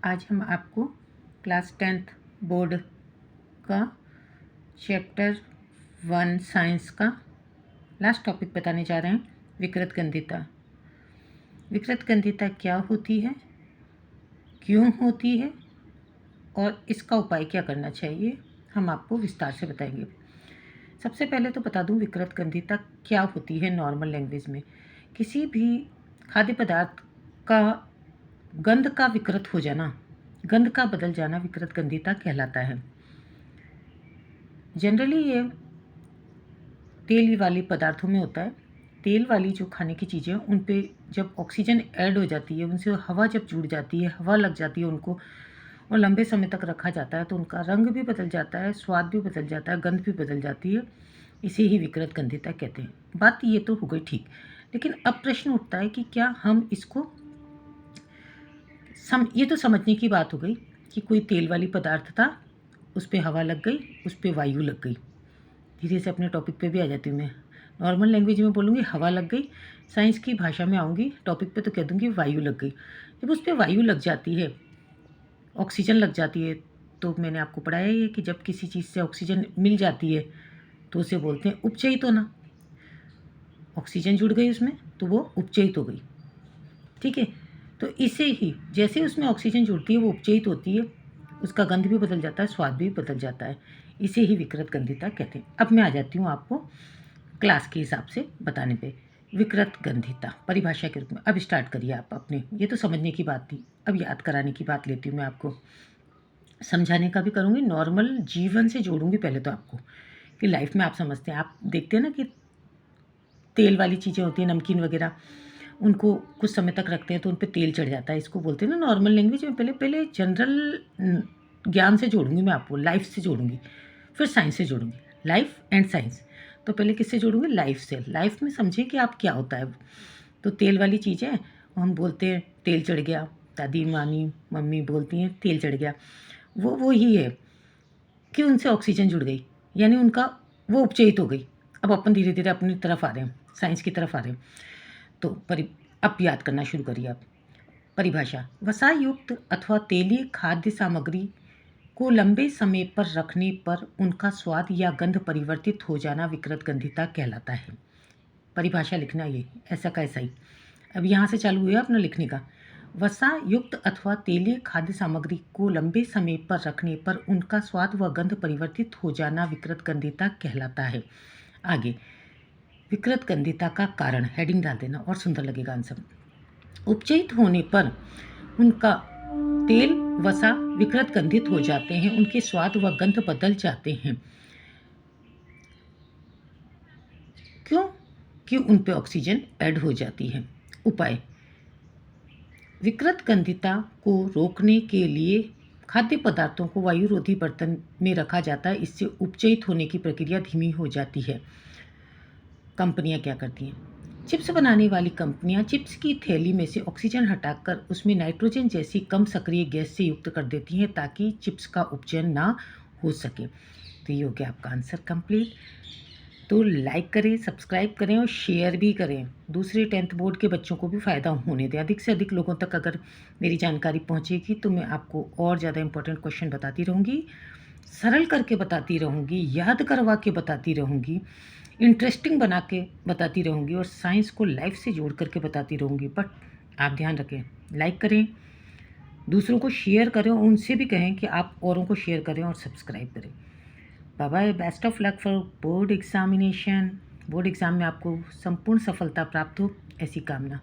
आज हम आपको क्लास 10th बोर्ड का चैप्टर 1 साइंस का लास्ट टॉपिक बताने जा रहे हैं, विकृत गंधिता। विकृत गंधिता क्या होती है, क्यों होती है और इसका उपाय क्या करना चाहिए, हम आपको विस्तार से बताएंगे। सबसे पहले तो बता दूं विकृत गंधिता क्या होती है। नॉर्मल लैंग्वेज में किसी भी खाद्य पदार्थ का गंध का विकृत हो जाना, गंध का बदल जाना विकृत गंधिता कहलाता है। जनरली ये तेल वाले पदार्थों में होता है। तेल वाली जो खाने की चीज़ें उन पे जब ऑक्सीजन ऐड हो जाती है, उनसे हवा जब जुड़ जाती है, हवा लग जाती है उनको और लंबे समय तक रखा जाता है तो उनका रंग भी बदल जाता है, स्वाद भी बदल जाता है, गंध भी बदल जाती है। इसे ही विकृत गंधिता कहते हैं। बात ये तो हो गई ठीक, लेकिन अब प्रश्न उठता है कि क्या हम इसको ये तो समझने की बात हो गई कि कोई तेल वाली पदार्थ था, उस पर हवा लग गई, उस पर वायु लग गई। धीरे से अपने टॉपिक पे भी आ जाती हूँ मैं। नॉर्मल लैंग्वेज में बोलूँगी हवा लग गई, साइंस की भाषा में आऊँगी टॉपिक पे तो कह दूँगी वायु लग गई। जब उस पर वायु लग जाती है, ऑक्सीजन लग जाती है, तो मैंने आपको पढ़ाया ही है कि जब किसी चीज़ से ऑक्सीजन मिल जाती है तो उसे बोलते हैं उपचयित होना। ऑक्सीजन जुड़ गई उसमें तो वो उपचयित हो गई। ठीक है, तो इसे ही जैसे उसमें ऑक्सीजन जुड़ती है वो उपचयित होती है, उसका गंध भी बदल जाता है, स्वाद भी बदल जाता है। इसे ही विकृत गंधिता कहते हैं। अब मैं आ जाती हूँ आपको क्लास के हिसाब से बताने पे। विकृत गंधिता परिभाषा के रूप में अब स्टार्ट करिए आप अपने। ये तो समझने की बात थी, अब याद कराने की बात लेती हूँ मैं आपको, समझाने का भी करूँगी, नॉर्मल जीवन से जोड़ूंगी पहले तो आपको कि लाइफ में आप समझते हैं। आप देखते हैं ना कि तेल वाली चीज़ें होती हैं, नमकीन वगैरह, उनको कुछ समय तक रखते हैं तो उन पर तेल चढ़ जाता है। इसको बोलते हैं ना नॉर्मल लैंग्वेज में। पहले जनरल ज्ञान से जोड़ूंगी मैं आपको, लाइफ से जोड़ूंगी, फिर साइंस से जोड़ूंगी, लाइफ एंड साइंस। तो पहले किससे जोड़ूंगी? लाइफ से। लाइफ में समझिए कि आप क्या होता है। तो तेल वाली चीज़ें हम बोलते हैं तेल चढ़ गया, दादी नानी मम्मी बोलती हैं तेल चढ़ गया, वो ही है कि उनसे ऑक्सीजन जुड़ गई, यानी उनका वो उपचयित हो गई। अब अपन धीरे धीरे अपनी तरफ आ रहे हैं, साइंस की तरफ आ रहे हैं। तो अब याद करना शुरू करिए आप। परिभाषा: वसा युक्त अथवा तेलीय खाद्य सामग्री को लंबे समय पर रखने पर उनका स्वाद या गंध परिवर्तित हो जाना विकृत गंधिता कहलाता है। परिभाषा लिखना ये ऐसा का ऐसा ही। अब यहाँ से चालू हुआ अपना लिखने का। वसा युक्त अथवा तेलीय खाद्य सामग्री को लंबे समय पर रखने पर उनका स्वाद व गंध परिवर्तित हो जाना विकृत गंधिता कहलाता है। आगे, विकृत गंधिता का कारण, हेडिंग डाल देना और सुंदर लगेगा आंसर। उपचयित होने पर उनका तेल वसा विकृत गंधित हो जाते हैं, उनके स्वाद व गंध बदल जाते हैं। क्यों? कि उन पे ऑक्सीजन ऐड हो जाती है। उपाय: विकृत गंधिता को रोकने के लिए खाद्य पदार्थों को वायुरोधी बर्तन में रखा जाता है। इससे उपचयित होने की प्रक्रिया धीमी हो जाती है। कंपनियां क्या करती हैं? चिप्स बनाने वाली कंपनियां चिप्स की थैली में से ऑक्सीजन हटाकर उसमें नाइट्रोजन जैसी कम सक्रिय गैस से युक्त कर देती हैं ताकि चिप्स का उपचयन ना हो सके। तो ये हो गया आपका आंसर कंप्लीट। तो लाइक करें, सब्सक्राइब करें और शेयर भी करें। दूसरे 10th बोर्ड के बच्चों को भी फ़ायदा होने दें। अधिक से अधिक लोगों तक अगर मेरी जानकारी पहुंचेगी तो मैं आपको और ज़्यादा इंपॉर्टेंट क्वेश्चन बताती रहूँगी, सरल करके बताती रहूँगी, याद करवा के बताती रहूँगी, इंटरेस्टिंग बना के बताती रहूँगी और साइंस को लाइफ से जोड़ करके बताती रहूँगी। बट आप ध्यान रखें, लाइक करें, दूसरों को शेयर करें, उनसे भी कहें कि आप औरों को शेयर करें और सब्सक्राइब करें। Bye bye, best of luck for board examination. Board exam में आपको संपूर्ण सफलता प्राप्त हो, ऐसी कामना।